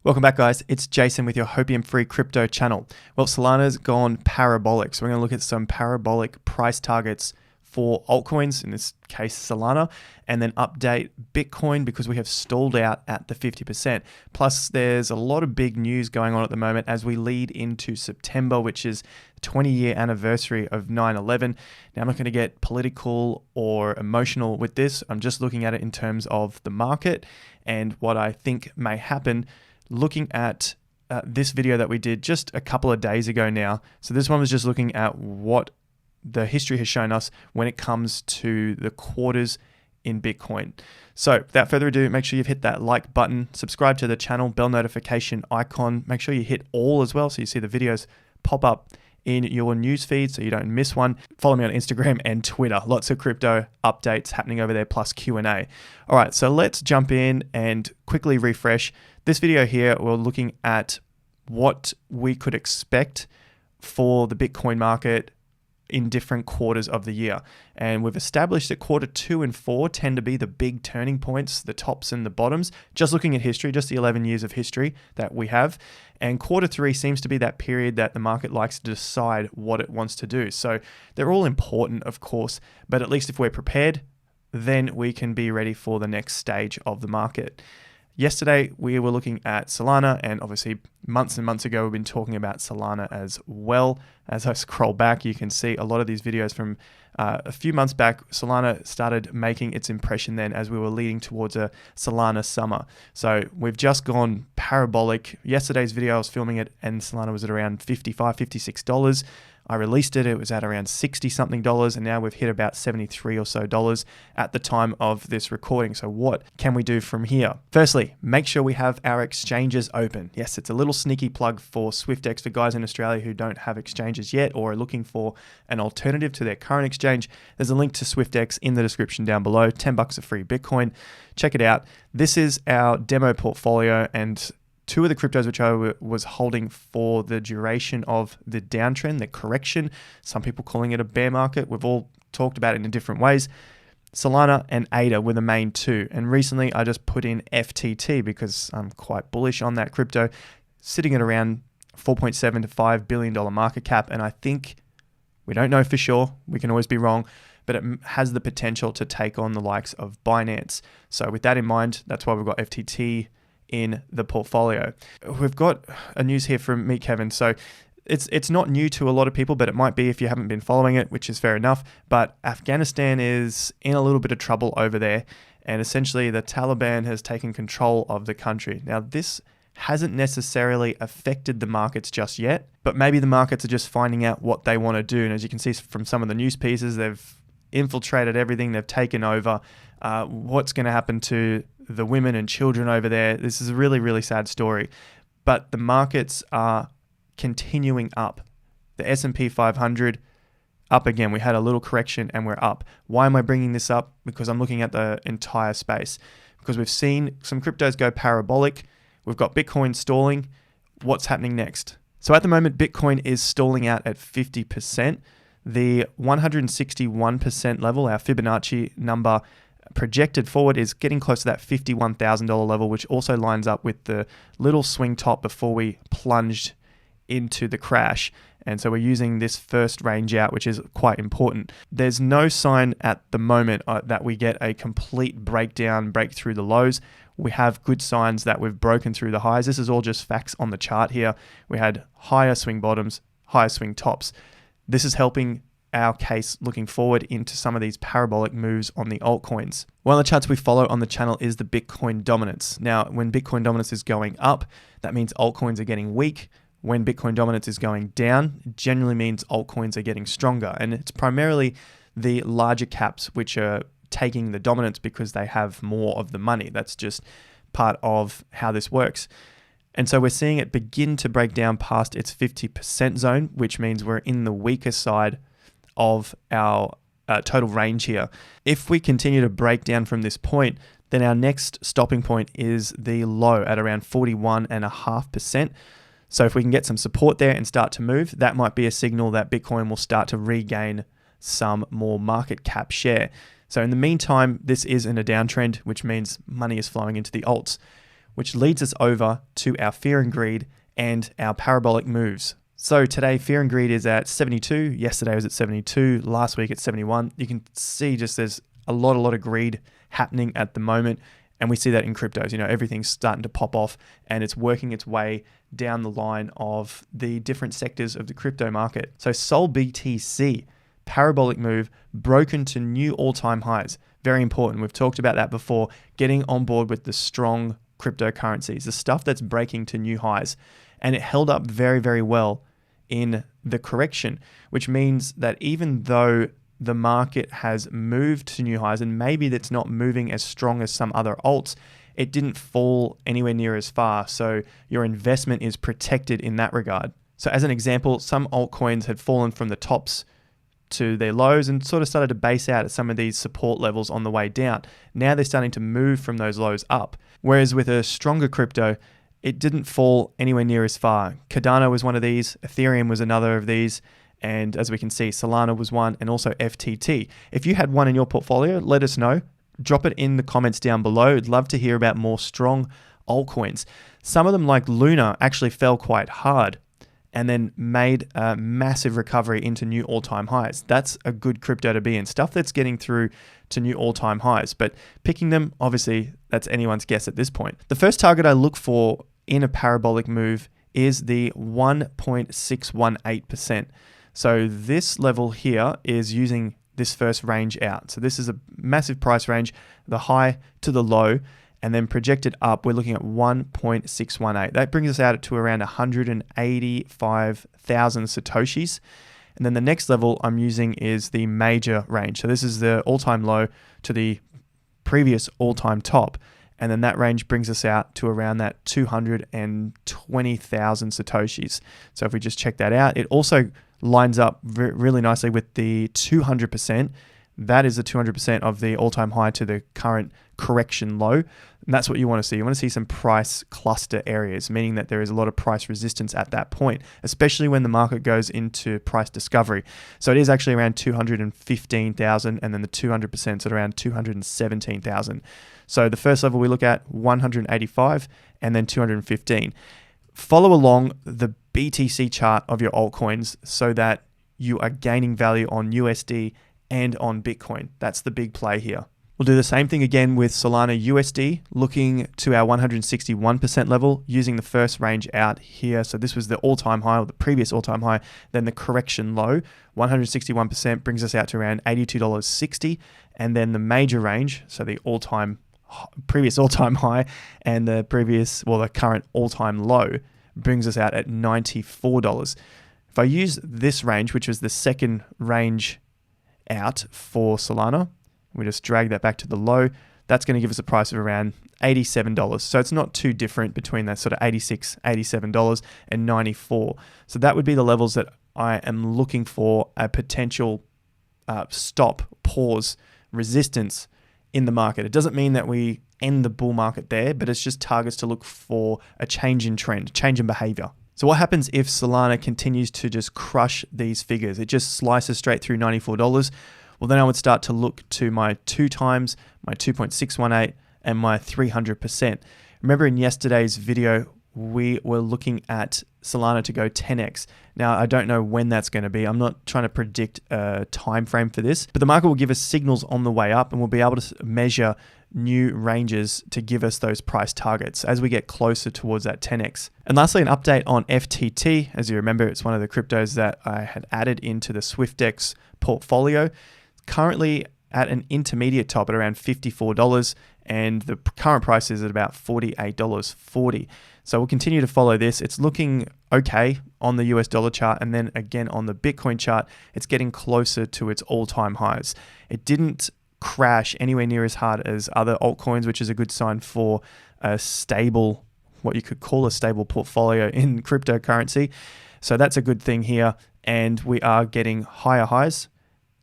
Welcome back, guys. It's Jason with your Hopium-Free crypto channel. Well, Solana's gone parabolic, so we're going to look at some parabolic price targets for altcoins, in this case Solana, and then update Bitcoin because we have stalled out at the 50%. Plus, there's a lot of big news going on at the moment as we lead into September, which is the 20-year anniversary of 9/11. Now, I'm not going to get political or emotional with this. I'm just looking at it in terms of the market and what I think may happen. Looking at this video that we did just a couple of days ago now. So this one was just looking at what the history has shown us when it comes to the quarters in Bitcoin. So without further ado, make sure you've hit that like button, subscribe to the channel, bell notification icon. Make sure you hit all as well so you see the videos pop up in your newsfeed so you don't miss one. Follow me on Instagram and Twitter. Lots of crypto updates happening over there, plus Q&A. All right, so let's jump in and quickly refresh. This video here, we're looking at what we could expect for the Bitcoin market in different quarters of the year. And we've established that quarter 2 and 4 tend to be the big turning points, the tops and the bottoms. Just looking at history, just the 11 years of history that we have. And quarter 3 seems to be that period that the market likes to decide what it wants to do. So they're all important, of course, but at least if we're prepared, then we can be ready for the next stage of the market. Yesterday, we were looking at Solana, and obviously months and months ago, we've been talking about Solana as well. As I scroll back, you can see a lot of these videos from a few months back. Solana started making its impression then as we were leading towards a Solana summer. So we've just gone parabolic. Yesterday's video, I was filming it, and Solana was at around $55, $56. I released it, it was at around $60 something, and now we've hit about $73 or so at the time of this recording. So what can we do from here? Firstly, make sure we have our exchanges open. Yes, it's a little sneaky plug for SwiftX for guys in Australia who don't have exchanges yet or are looking for an alternative to their current exchange. There's a link to SwiftX in the description down below, $10 of free Bitcoin. Check it out. This is our demo portfolio and two of the cryptos which I was holding for the duration of the downtrend, the correction. Some people calling it a bear market. We've all talked about it in different ways. Solana and ADA were the main two. And recently I just put in FTT because I'm quite bullish on that crypto, sitting at around $4.7 to $5 billion market cap. And I think, we don't know for sure, we can always be wrong, but it has the potential to take on the likes of Binance. So with that in mind, that's why we've got FTT in the portfolio. We've got a news here from me, Kevin. So it's not new to a lot of people, but it might be if you haven't been following it, which is fair enough. But Afghanistan is in a little bit of trouble over there. And essentially the Taliban has taken control of the country. Now, this hasn't necessarily affected the markets just yet, but maybe the markets are just finding out what they want to do. And as you can see from some of the news pieces, they've infiltrated everything, they've taken over. What's going to happen to the women and children over there? This is a really, really sad story, but the markets are continuing up. The S&P 500 up again. We had a little correction and we're up. Why am I bringing this up? Because I'm looking at the entire space, because we've seen some cryptos go parabolic. We've got Bitcoin stalling. What's happening next? So at the moment, Bitcoin is stalling out at 50%. The 161% level, our Fibonacci number, projected forward is getting close to that $51,000 level, which also lines up with the little swing top before we plunged into the crash. And so we're using this first range out, which is quite important. There's no sign at the moment that we get a complete breakdown, break through the lows. We have good signs that we've broken through the highs. This is all just facts on the chart here. We had higher swing bottoms, higher swing tops. This is helping our case looking forward into some of these parabolic moves on the altcoins. One of the charts we follow on the channel is the Bitcoin dominance. Now, when Bitcoin dominance is going up, that means altcoins are getting weak. When Bitcoin dominance is going down, it generally means altcoins are getting stronger. And it's primarily the larger caps which are taking the dominance because they have more of the money. That's just part of how this works. And so we're seeing it begin to break down past its 50% zone, which means we're in the weaker side of our total range here. If we continue to break down from this point, then our next stopping point is the low at around 41.5%. So if we can get some support there and start to move, that might be a signal that Bitcoin will start to regain some more market cap share. So in the meantime, this is in a downtrend, which means money is flowing into the alts. which leads us over to our fear and greed and our parabolic moves. So today, fear and greed is at 72. Yesterday was at 72. Last week at 71. You can see just there's a lot of greed happening at the moment. And we see that in cryptos. Everything's starting to pop off and it's working its way down the line of the different sectors of the crypto market. So Sol BTC, parabolic move, broken to new all-time highs. Very important. We've talked about that before. Getting on board with the strong cryptocurrencies, the stuff that's breaking to new highs. And it held up very, very well in the correction, which means that even though the market has moved to new highs and maybe that's not moving as strong as some other alts, it didn't fall anywhere near as far. So your investment is protected in that regard. So as an example, some altcoins had fallen from the tops to their lows and sort of started to base out at some of these support levels on the way down. Now they're starting to move from those lows up. Whereas with a stronger crypto, it didn't fall anywhere near as far. Cardano was one of these, Ethereum was another of these, and as we can see, Solana was one, and also FTT. If you had one in your portfolio, let us know. Drop it in the comments down below. I'd love to hear about more strong altcoins. Some of them, like Luna, actually fell quite hard and then made a massive recovery into new all-time highs. That's a good crypto to be in. Stuff that's getting through to new all-time highs. But picking them, obviously, that's anyone's guess at this point. The first target I look for in a parabolic move is the 1.618%. So this level here is using this first range out. So this is a massive price range, the high to the low, and then projected up, we're looking at 1.618. That brings us out to around 185,000 Satoshis. And then the next level I'm using is the major range. So this is the all-time low to the previous all-time top. And then that range brings us out to around that 220,000 Satoshis. So if we just check that out, it also lines up really nicely with the 200%. That is the 200% of the all-time high to the current correction low. And that's what you want to see. You want to see some price cluster areas, meaning that there is a lot of price resistance at that point, especially when the market goes into price discovery. So it is actually around 215,000, and then the 200% is at around 217,000. So the first level we look at 185 and then 215. Follow along the BTC chart of your altcoins so that you are gaining value on USD and on Bitcoin. That's the big play here. We'll do the same thing again with Solana USD, looking to our 161% level, using the first range out here. So this was the all-time high, or the previous all-time high, then the correction low. 161% brings us out to around $82.60. And then the major range, so the previous all-time high and the current all-time low, brings us out at $94. If I use this range, which was the second range out for Solana, we just drag that back to the low, that's going to give us a price of around $87. So it's not too different between that sort of $86, $87 and $94. So that would be the levels that I am looking for a potential stop, pause, resistance in the market. It doesn't mean that we end the bull market there, but it's just targets to look for a change in trend, change in behavior. So what happens if Solana continues to just crush these figures? It just slices straight through $94. Well, then I would start to look to my 2 times, my 2.618, and my 300%. Remember in yesterday's video, we were looking at Solana to go 10x. Now, I don't know when that's going to be. I'm not trying to predict a time frame for this, but the market will give us signals on the way up, and we'll be able to measure new ranges to give us those price targets as we get closer towards that 10x. And lastly, an update on FTT. As you remember, it's one of the cryptos that I had added into the SwiftX portfolio. Currently at an intermediate top at around $54, and the current price is at about $48.40. So we'll continue to follow this. It's looking okay on the US dollar chart, and then again on the Bitcoin chart, it's getting closer to its all-time highs. It didn't crash anywhere near as hard as other altcoins, which is a good sign for a stable, what you could call a stable portfolio in cryptocurrency. So that's a good thing here, and we are getting higher highs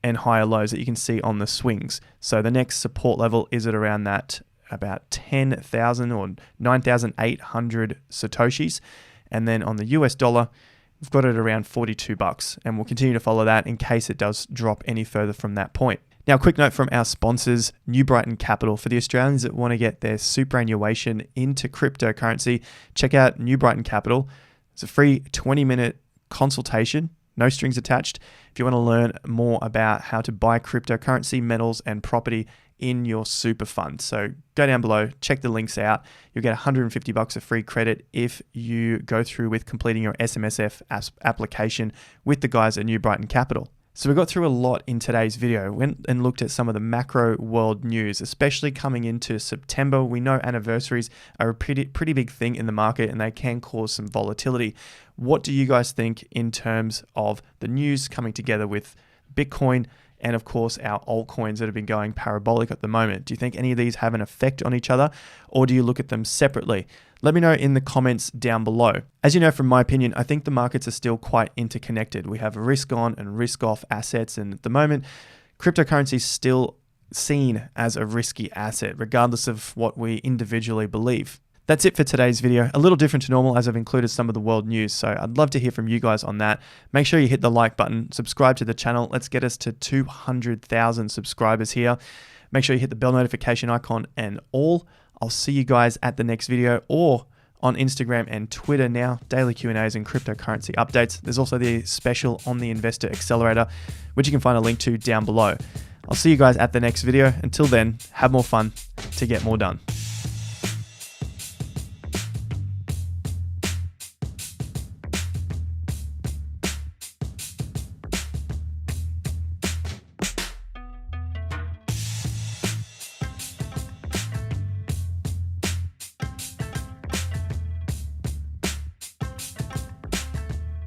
and higher lows that you can see on the swings. So the next support level is at around that about 10,000 or 9,800 Satoshis. And then on the US dollar, we've got it around $42, and we'll continue to follow that in case it does drop any further from that point. Now, a quick note from our sponsors, New Brighton Capital. For the Australians that want to get their superannuation into cryptocurrency, check out New Brighton Capital. It's a free 20-minute consultation, no strings attached, if you want to learn more about how to buy cryptocurrency, metals, and property in your super fund. So go down below, check the links out. You'll get $150 of free credit if you go through with completing your SMSF application with the guys at New Brighton Capital. So we got through a lot in today's video. Went and looked at some of the macro world news, especially coming into September. We know anniversaries are a pretty big thing in the market and they can cause some volatility. What do you guys think in terms of the news coming together with Bitcoin and of course our altcoins that have been going parabolic at the moment? Do you think any of these have an effect on each other, or do you look at them separately? Let me know in the comments down below. As you know, from my opinion, I think the markets are still quite interconnected. We have risk on and risk off assets, and at the moment, cryptocurrency is still seen as a risky asset, regardless of what we individually believe. That's it for today's video. A little different to normal as I've included some of the world news, so I'd love to hear from you guys on that. Make sure you hit the like button, subscribe to the channel. Let's get us to 200,000 subscribers here. Make sure you hit the bell notification icon and all. I'll see you guys at the next video or on Instagram and Twitter now, daily Q&As and cryptocurrency updates. There's also the special on the Investor Accelerator, which you can find a link to down below. I'll see you guys at the next video. Until then, have more fun to get more done.